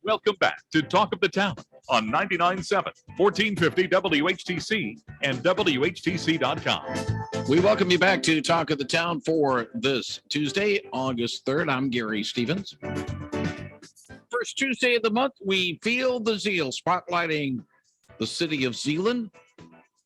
Welcome back to Talk of the Town on 99.7, 1450 WHTC and WHTC.com. We welcome you back to Talk of the Town for this Tuesday, August 3rd. I'm Gary Stevens. First Tuesday of the month, we feel the zeal, spotlighting the City of Zeeland.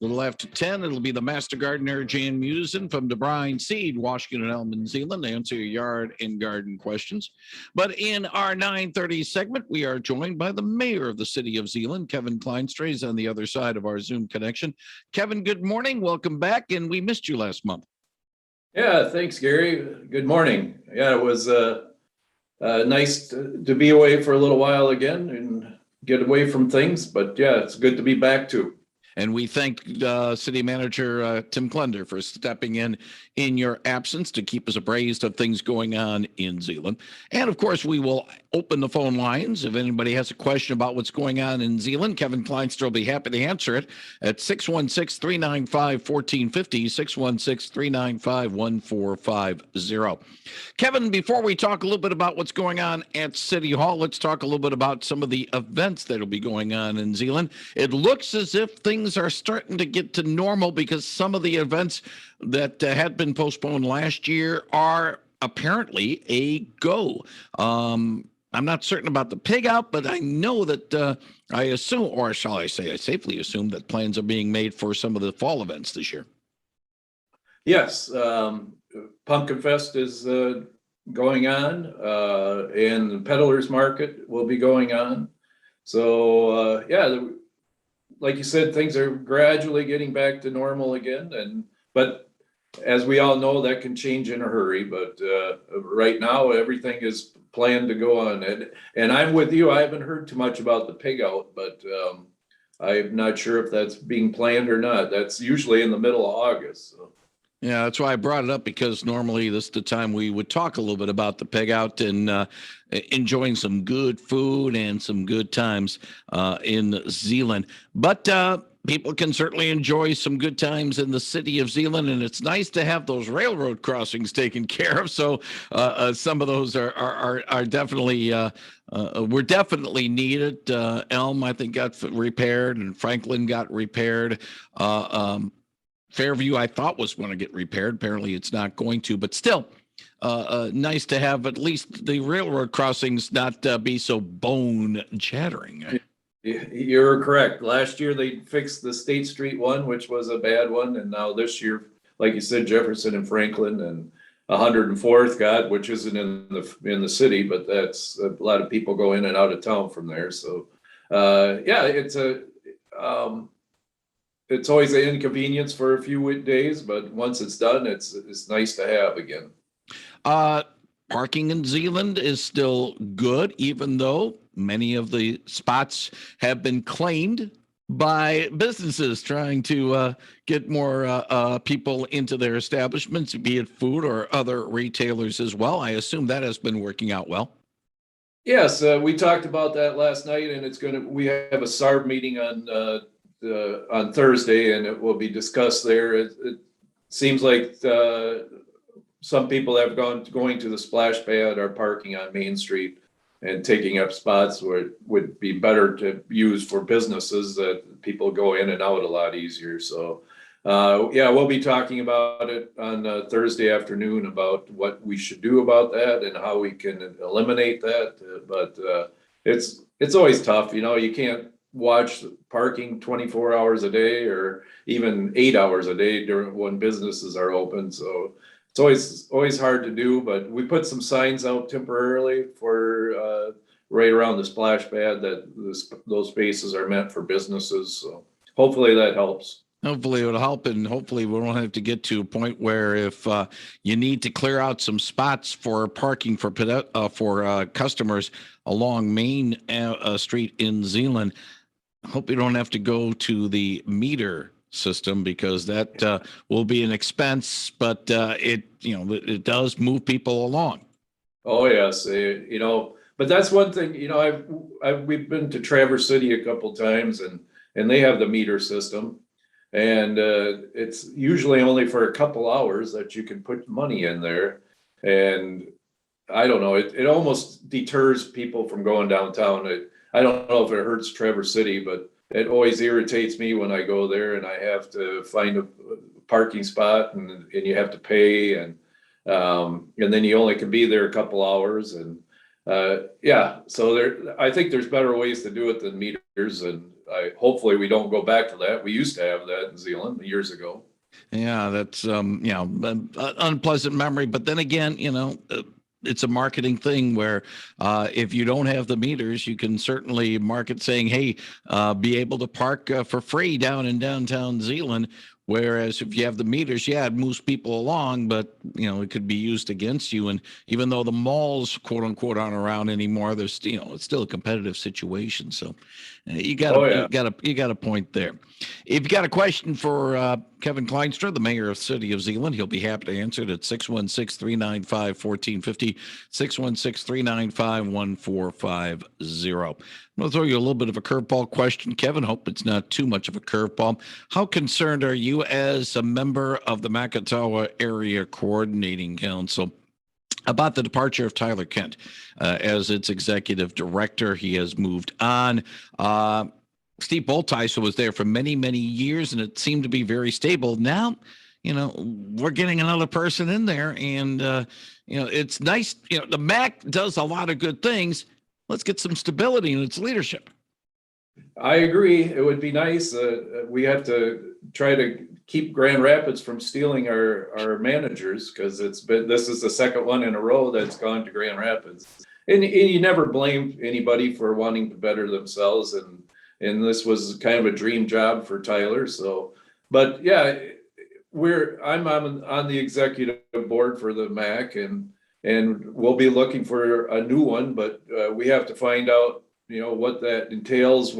A little after 10, it'll be the Master Gardener, Jan Musen from the Brine Seed, Washington, Elm, Zeeland, to answer your yard and garden questions. But in our 9:30 segment, we are joined by the Mayor of the City of Zeeland, Kevin Klynstra. He's on the other side of our Zoom connection. Kevin, good morning. Welcome back, and we missed you last month. Yeah, thanks, Gary. Good morning. Yeah, it was nice to be away for a little while again and get away from things. But yeah, it's good to be back too. And we thank City Manager Tim Klender for stepping in your absence to keep us appraised of things going on in Zeeland. And of course, we will open the phone lines. If anybody has a question about what's going on in Zeeland, Kevin Klynstra will be happy to answer it at 616-395-1450, 616-395-1450. Kevin, before we talk a little bit about what's going on at City Hall, let's talk a little bit about some of the events that will be going on in Zeeland. It looks as if things are starting to get to normal because some of the events that had been postponed last year are apparently a go. I'm not certain about the pig out, but I know that I assume, or shall I say, I safely assume that plans are being made for some of the fall events this year. Yes, Pumpkin Fest is going on, and the Peddlers Market will be going on. So yeah, like you said, things are gradually getting back to normal again, but as we all know, that can change in a hurry. But right now, everything is planned to go on. And I'm with you. I haven't heard too much about the pig out, but I'm not sure if that's being planned or not. That's usually in the middle of August. So. Yeah, that's why I brought it up, because normally this is the time we would talk a little bit about the pig out and enjoying some good food and some good times in Zeeland. But people can certainly enjoy some good times in the City of Zeeland, and it's nice to have those railroad crossings taken care of. So some of those are definitely were definitely needed. Elm, I think, got repaired, and Franklin got repaired. Fairview, I thought, was going to get repaired. Apparently, it's not going to, but still, nice to have at least the railroad crossings not be so bone-chattering. You're correct. Last year, they fixed the State Street one, which was a bad one, and now this year, like you said, Jefferson and Franklin and 104th got, which isn't in the city, but that's a lot of people go in and out of town from there. So, yeah, it's always an inconvenience for a few days, but once it's done, it's nice to have again. Parking in Zeeland is still good, even though many of the spots have been claimed by businesses trying to get more people into their establishments, be it food or other retailers as well. I assume that has been working out well. Yes, we talked about that last night, and we have a SARB meeting on Thursday, and it will be discussed there. It seems like some people have going to the splash pad are parking on Main Street and taking up spots where it would be better to use for businesses that people go in and out a lot easier. So yeah, we'll be talking about it on Thursday afternoon about what we should do about that and how we can eliminate that. But it's always tough. You can't watch parking 24 hours a day or even 8 hours a day when businesses are open. So it's always hard to do, but we put some signs out temporarily for right around the splash pad that those spaces are meant for businesses. So hopefully that helps. Hopefully it'll help, and hopefully we won't have to get to a point where if you need to clear out some spots for parking for customers along Main Street in Zeeland, I hope you don't have to go to the meter system, because that will be an expense, but it does move people along. Oh yes, but that's one thing. We've been to Traverse City a couple times, and they have the meter system, and it's usually only for a couple hours that you can put money in there, and I don't know, it almost deters people from going downtown. I don't know if it hurts Traverse City, but it always irritates me when I go there and I have to find a parking spot and you have to pay and then you only can be there a couple hours and yeah, so I think there's better ways to do it than meters, and hopefully we don't go back to that. We used to have that in Zeeland years ago. Yeah, that's an unpleasant memory. But then again, it's a marketing thing where if you don't have the meters, you can certainly market saying, "Hey, be able to park for free down in downtown Zeeland." Whereas if you have the meters, yeah, it moves people along, but it could be used against you. And even though the malls, quote unquote, aren't around anymore, there's it's still a competitive situation. So you got Oh yeah. you got a point there. If you got a question for Kevin Klynstra, the mayor of City of Zeeland, he'll be happy to answer it at 616-395-1450, 616-395-1450. I'm going to throw you a little bit of a curveball question, Kevin. Hope it's not too much of a curveball. How concerned are you as a member of the Makatawa Area Coordinating Council about the departure of Tyler Kent as its executive director? He has moved on. Steve Boltice was there for many, many years, and it seemed to be very stable. Now, we're getting another person in there, and, it's nice. The MAC does a lot of good things. Let's get some stability in its leadership. I agree. It would be nice. We have to try to keep Grand Rapids from stealing our managers, because this is the second one in a row that's gone to Grand Rapids. And you never blame anybody for wanting to better themselves. And this was kind of a dream job for Tyler. So, but yeah, I'm on the executive board for the MAC, and we'll be looking for a new one, but we have to find out, what that entails.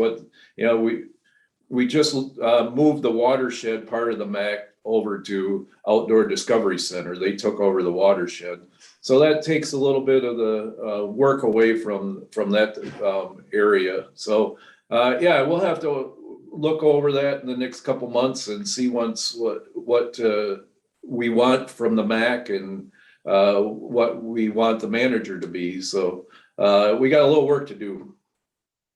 We just moved the watershed part of the MAC over to Outdoor Discovery Center. They took over the watershed. So that takes a little bit of the work away from that area. So yeah, we'll have to look over that in the next couple months and see what we want from the MAC and what we want the manager to be. So we got a little work to do.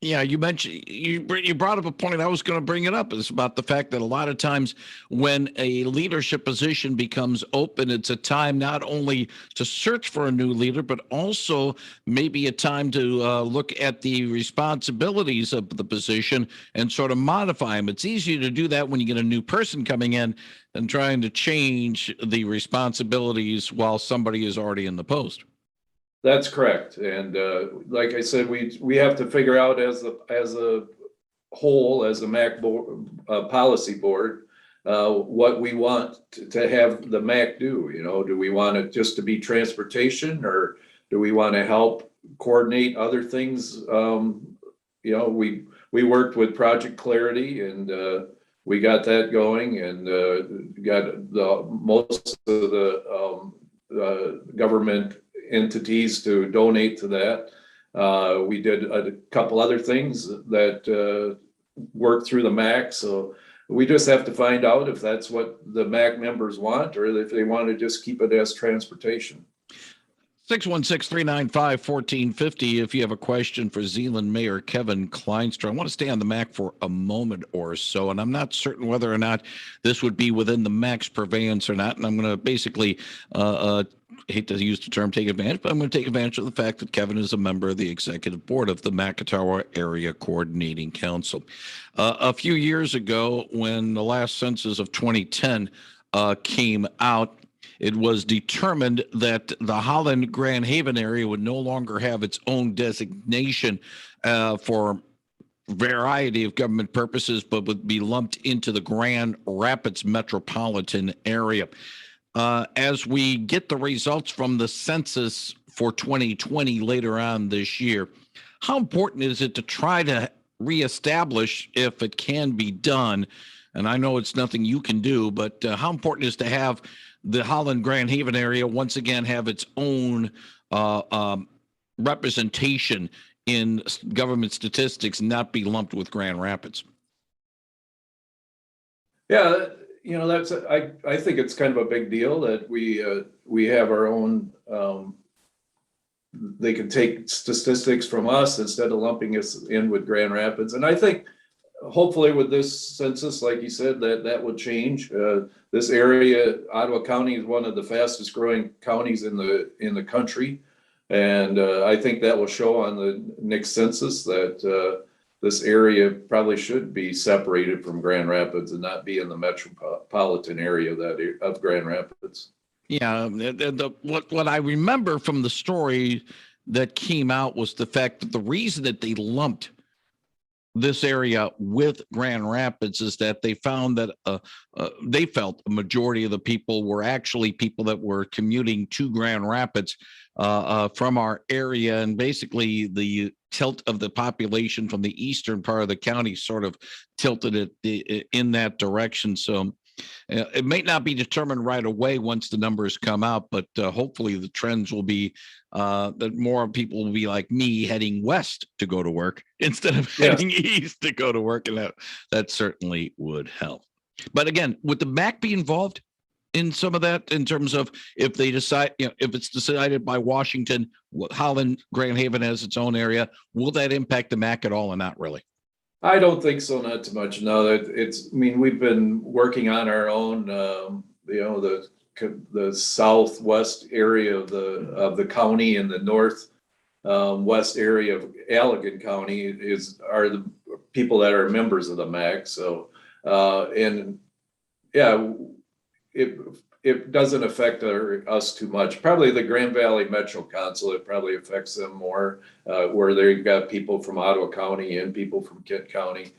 Yeah, you mentioned you brought up a point. I was going to bring it up. It's about the fact that a lot of times when a leadership position becomes open, it's a time not only to search for a new leader, but also maybe a time to look at the responsibilities of the position and sort of modify them. It's easier to do that when you get a new person coming in than trying to change the responsibilities while somebody is already in the post. That's correct. And like I said, we have to figure out as a whole, as a MAC board, policy board, what we want to have the MAC do. Do we want it just to be transportation, or do we want to help coordinate other things? We worked with Project Clarity, and we got that going, and got most of the government entities to donate to that. We did a couple other things that worked through the MAC. So we just have to find out if that's what the MAC members want, or if they want to just keep it as transportation. 616-395-1450 if you have a question for Zeeland Mayor Kevin Klynstra. I want to stay on the MAC for a moment or so, and I'm not certain whether or not this would be within the MAC's purveyance or not, and I'm going to basically hate to use the term take advantage, but I'm going to take advantage of the fact that Kevin is a member of the executive board of the Makatawa Area Coordinating Council. A few years ago, when the last census of 2010 came out, it was determined that the Holland Grand Haven area would no longer have its own designation for a variety of government purposes, but would be lumped into the Grand Rapids metropolitan area. As we get the results from the census for 2020 later on this year, how important is it to try to reestablish, if it can be done? And I know it's nothing you can do, but how important is to have the Holland Grand Haven area once again have its own representation in government statistics and not be lumped with Grand Rapids? Yeah, that's I think it's kind of a big deal that we have our own they can take statistics from us instead of lumping us in with Grand Rapids. And I think hopefully with this census, like you said, that will change. This area, Ottawa County, is one of the fastest growing counties in the country. And I think that will show on the next census that this area probably should be separated from Grand Rapids and not be in the metropolitan area of Grand Rapids. Yeah, what I remember from the story that came out was the fact that the reason that they lumped this area with Grand Rapids is that they found that they felt a majority of the people were actually people that were commuting to Grand Rapids from our area, and basically the tilt of the population from the eastern part of the county sort of tilted it in that direction. So it may not be determined right away once the numbers come out, but hopefully the trends will be that more people will be like me heading west to go to work instead of heading east to go to work. And that certainly would help. But again, would the MAC be involved in some of that in terms of if they decide, if it's decided by Washington, Holland, Grand Haven has its own area, will that impact the MAC at all or not really? I don't think so, not too much. No, I mean, we've been working on our own, the southwest area of the county and the north west area of Allegan County are the people that are members of the MAC. So, and yeah, it doesn't affect us too much. Probably the Grand Valley Metro Council, it probably affects them more, where they've got people from Ottawa County and people from Kent County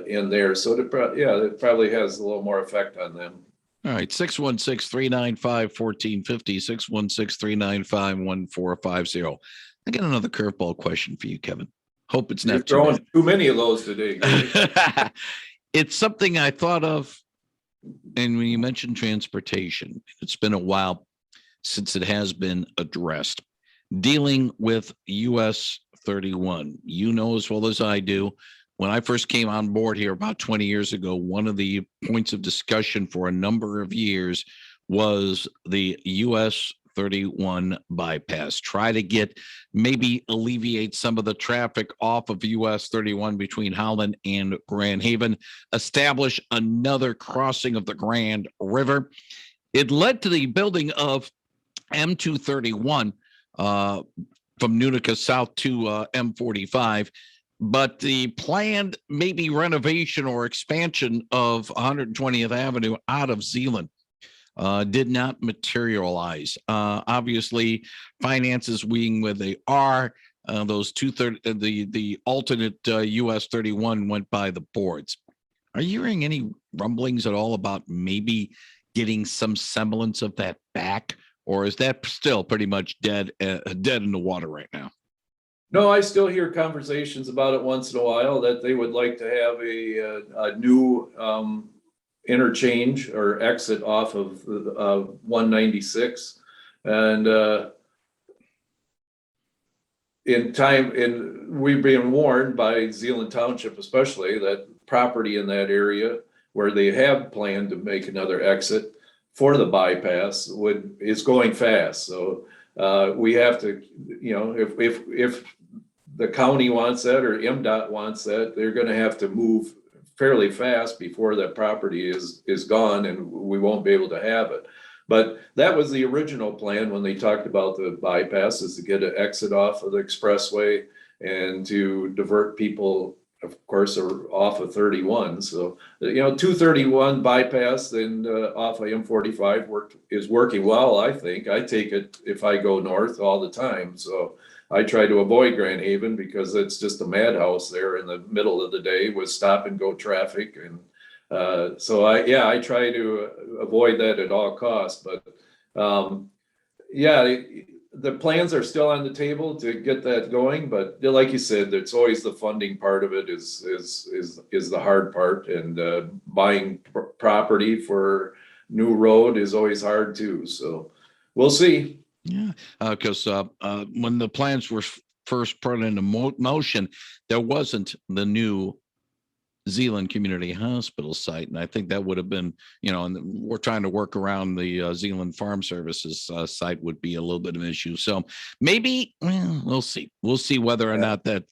in there. So it probably has a little more effect on them. All right, 616-395-1450, 616-395-1450. I got another curveball question for you, Kevin. Hope it's not too many of those today. It's something I thought of. And when you mentioned transportation, it's been a while since it has been addressed. Dealing with US 31, you know as well as I do, when I first came on board here about 20 years ago, one of the points of discussion for a number of years was the US 31 bypass. Try to maybe alleviate some of the traffic off of US 31 between Holland and Grand Haven, establish another crossing of the Grand River. It led to the building of M231 from Utica South to M45. But the planned maybe renovation or expansion of 120th Avenue out of Zeeland did not materialize. Obviously, finances being where they are, those the alternate US 31 went by the boards. Are you hearing any rumblings at all about maybe getting some semblance of that back, or is that still pretty much dead in the water right now? No, I still hear conversations about it once in a while that they would like to have a new interchange or exit off of 196, and we've been warned by Zeeland Township especially that property in that area where they have planned to make another exit for the bypass is going fast. So we have to, if the county wants that or MDOT wants that, they're going to have to move fairly fast before that property is gone and we won't be able to have it. But that was the original plan when they talked about the bypass, is to get an exit off of the expressway and to divert people, of course, off of 31. So, 231 bypass and off of M45 is working well, I think. I take it if I go north all the time. So I try to avoid Grand Haven because it's just a madhouse there in the middle of the day with stop and go traffic. And so I try to avoid that at all costs. But the plans are still on the table to get that going. But like you said, it's always the funding part of it is the hard part. And buying property for new road is always hard too. So we'll see. Yeah, because when the plans were first put into motion, there wasn't the new Zeeland Community Hospital site. And I think that would have been, and we're trying to work around the Zeeland Farm Services site would be a little bit of an issue. So maybe we'll see. We'll see whether or not that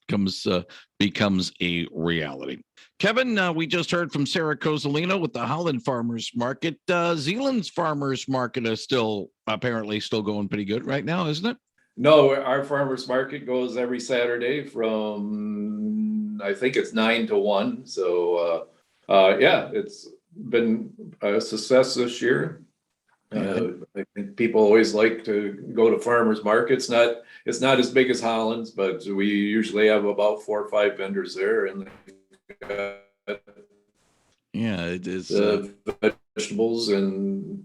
becomes a reality. Kevin, we just heard from Sarah Cozzolino with the Holland Farmers Market. Zeeland's Farmers Market is apparently still going pretty good right now, isn't it? No, our farmers market goes every Saturday from, I think it's 9 to 1. So, yeah, it's been a success this year. I think people always like to go to farmers markets. It's not as big as Holland's, but we usually have about 4 or 5 vendors there, and yeah, it is vegetables and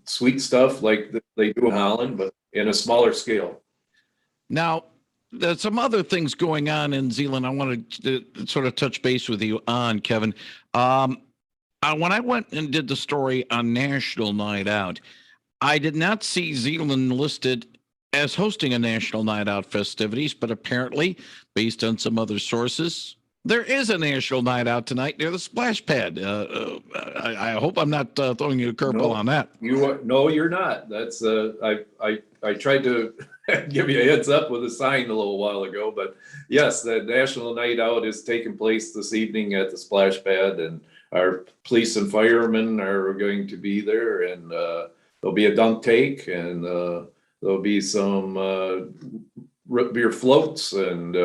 sweet stuff like they do in Holland, but in a smaller scale. Now, there's some other things going on in Zeeland I wanted to sort of touch base with you on, Kevin. When I went and did the story on National Night Out, I did not see Zeeland listed as hosting a National Night Out festivities, but apparently, based on some other sources, there is a National Night Out tonight near the splash pad. I hope I'm not throwing you a curveball on that. No, you're not. That's I tried to give you a heads up with a sign a little while ago, but yes, the National Night Out is taking place this evening at the splash pad, and our police and firemen are going to be there, and there'll be a dunk take, and there'll be some root beer floats, and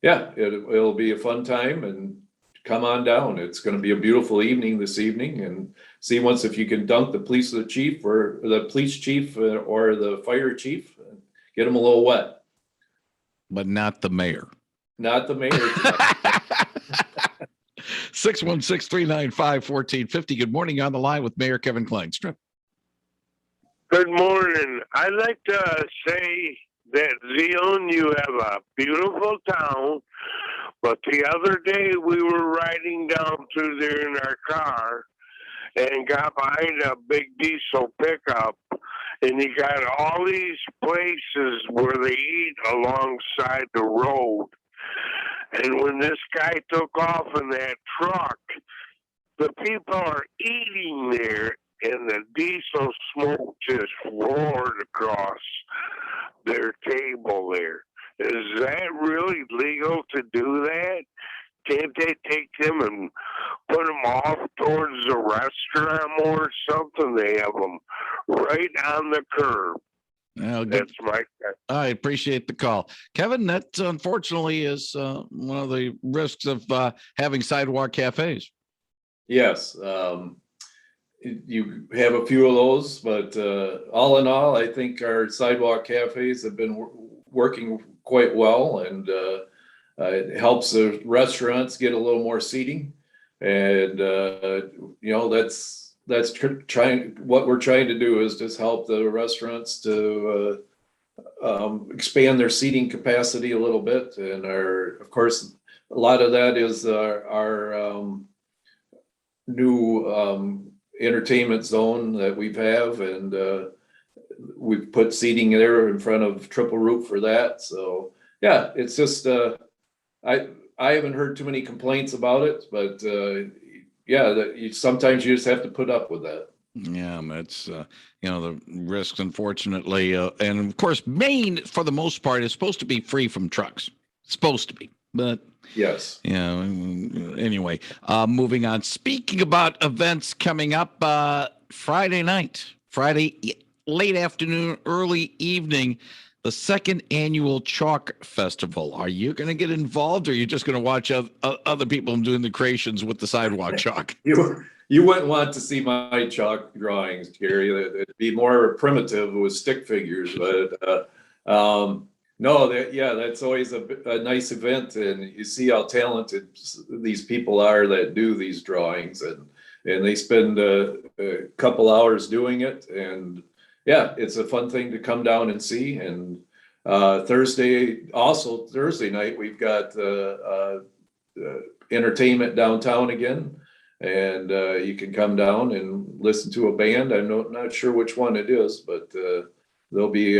yeah, it'll be a fun time, and come on down. It's going to be a beautiful evening this evening, and see once if you can dunk the police chief or the police chief or the fire chief, get them a little wet. But not the mayor. Not the mayor. 616-395-1450. Good morning. You're on the line with Mayor Kevin Klynstra. Good morning. I'd like to say that Zeeland, you have a beautiful town, but the other day we were riding down through there in our car and got behind a big diesel pickup, and you got all these places where they eat alongside the road. And when this guy took off in that truck, the people are eating there, and the diesel smoke just roared across their table there. Is that really legal to do that? Can't they take them and put them off towards the restaurant more or something? They have them right on the curb. That's my. I appreciate the call, Kevin. That unfortunately is one of the risks of having sidewalk cafes. Yes, you have a few of those, but all in all, I think our sidewalk cafes have been working quite well, and it helps the restaurants get a little more seating, and that's trying. What we're trying to do is just help the restaurants to expand their seating capacity a little bit, and of course, a lot of that is our new entertainment zone that we have, and we've put seating there in front of Triple Root for that. So yeah, it's just I haven't heard too many complaints about it, but yeah, sometimes you just have to put up with that. Yeah, it's the risks, unfortunately, and of course, Maine for the most part is supposed to be free from trucks. It's supposed to be, but yes. Yeah. Anyway, moving on. Speaking about events coming up, Friday late afternoon, early evening, the second annual Chalk Festival. Are you going to get involved, or are you just going to watch other people doing the creations with the sidewalk chalk? You wouldn't want to see my chalk drawings, Gary. It'd be more primitive with stick figures, but no, that's always a nice event, and you see how talented these people are that do these drawings, and they spend a couple hours doing it, and yeah, it's a fun thing to come down and see. And Thursday night, we've got entertainment downtown again, and you can come down and listen to a band. I'm not sure which one it is, but there'll be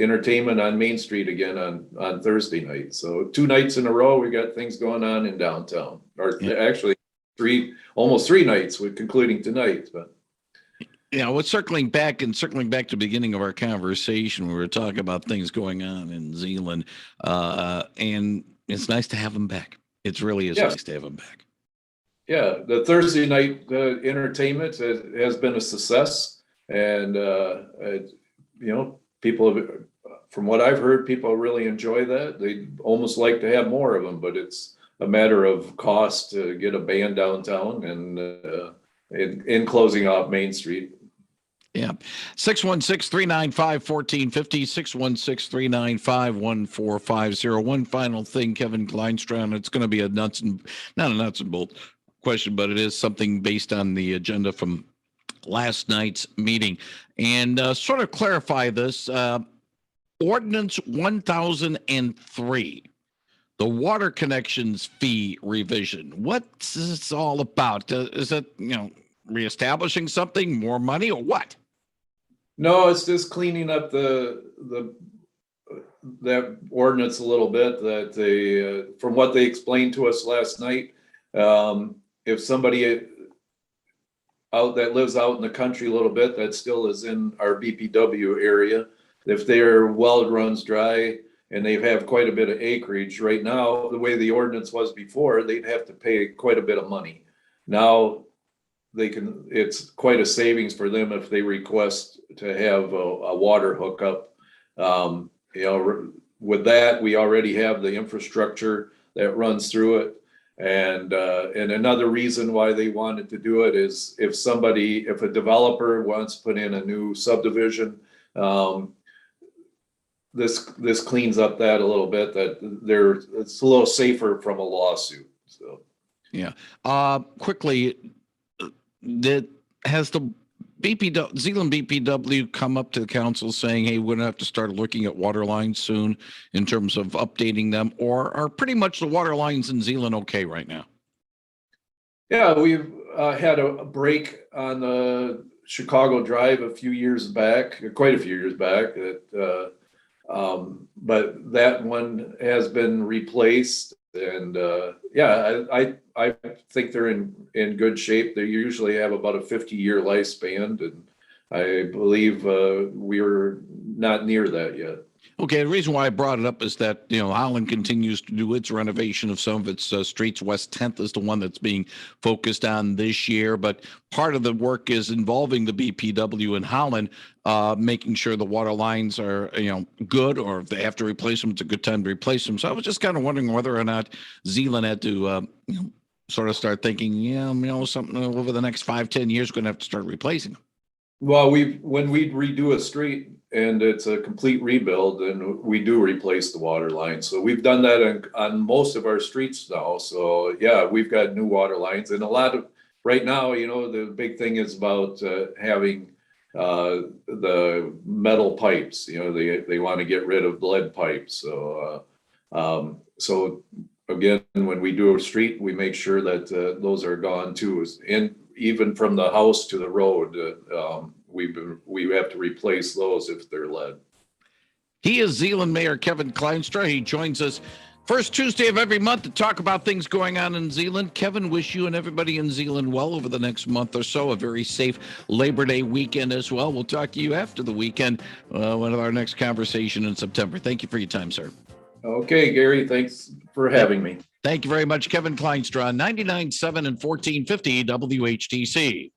entertainment on Main Street again on Thursday night. So 2 nights in a row, we got things going on in downtown, or actually almost 3 nights, with concluding tonight. But yeah, well, circling back to the beginning of our conversation, we were talking about things going on in Zeeland, and it's nice to have them back. It really is nice to have them back. Yeah, the Thursday night entertainment has been a success, and people, from what I've heard, people really enjoy that. They almost like to have more of them, but it's a matter of cost to get a band downtown and in closing off Main Street. Yeah. 616-395-1450, 616-395-1450. One final thing, Kevin Klynstra, and it's going to be not a nuts and bolt question, but it is something based on the agenda from last night's meeting. And sort of clarify this, Ordinance 1003, the water connections fee revision. What's this all about? Is it, reestablishing something, more money, or what? No, it's just cleaning up that ordinance a little bit. That they, from what they explained to us last night, if somebody that lives out in the country a little bit, that still is in our BPW area, if their well runs dry and they have quite a bit of acreage right now, the way the ordinance was before, they'd have to pay quite a bit of money. Now it's quite a savings for them if they request to have a water hookup. With that, we already have the infrastructure that runs through it. And another reason why they wanted to do it is if a developer wants to put in a new subdivision, this cleans up that a little bit, that it's a little safer from a lawsuit. So yeah. Quickly, has the Zeeland BPW come up to the council saying, hey, we're gonna have to start looking at water lines soon in terms of updating them, or are pretty much the water lines in Zeeland okay right now? Yeah, we've had a break on the Chicago Drive quite a few years back. But that one has been replaced, and I think they're in good shape. They usually have about a 50-year lifespan, and I believe we're not near that yet. Okay, the reason why I brought it up is that, Holland continues to do its renovation of some of its streets. West 10th is the one that's being focused on this year, but part of the work is involving the BPW in Holland, making sure the water lines are, good, or if they have to replace them, it's a good time to replace them. So I was just kind of wondering whether or not Zeeland had to, sort of start thinking, something over the next 5-10 years, we're going to have to start replacing them. Well, when we redo a street and it's a complete rebuild, then we do replace the water lines. So we've done that on most of our streets now. So yeah, we've got new water lines, and a lot of right now, the big thing is about having the metal pipes. They want to get rid of lead pipes. So again, when we do a street, we make sure that those are gone too. And even from the house to the road, we have to replace those if they're lead. He is Zeeland Mayor Kevin Klynstra. He joins us first Tuesday of every month to talk about things going on in Zeeland. Kevin, wish you and everybody in Zeeland well over the next month or so. A very safe Labor Day weekend as well. We'll talk to you after the weekend with our next conversation in September. Thank you for your time, sir. Okay, Gary, thanks for having me. Thank you very much, Kevin Klynstra, 99.7 and 1450 WHTC.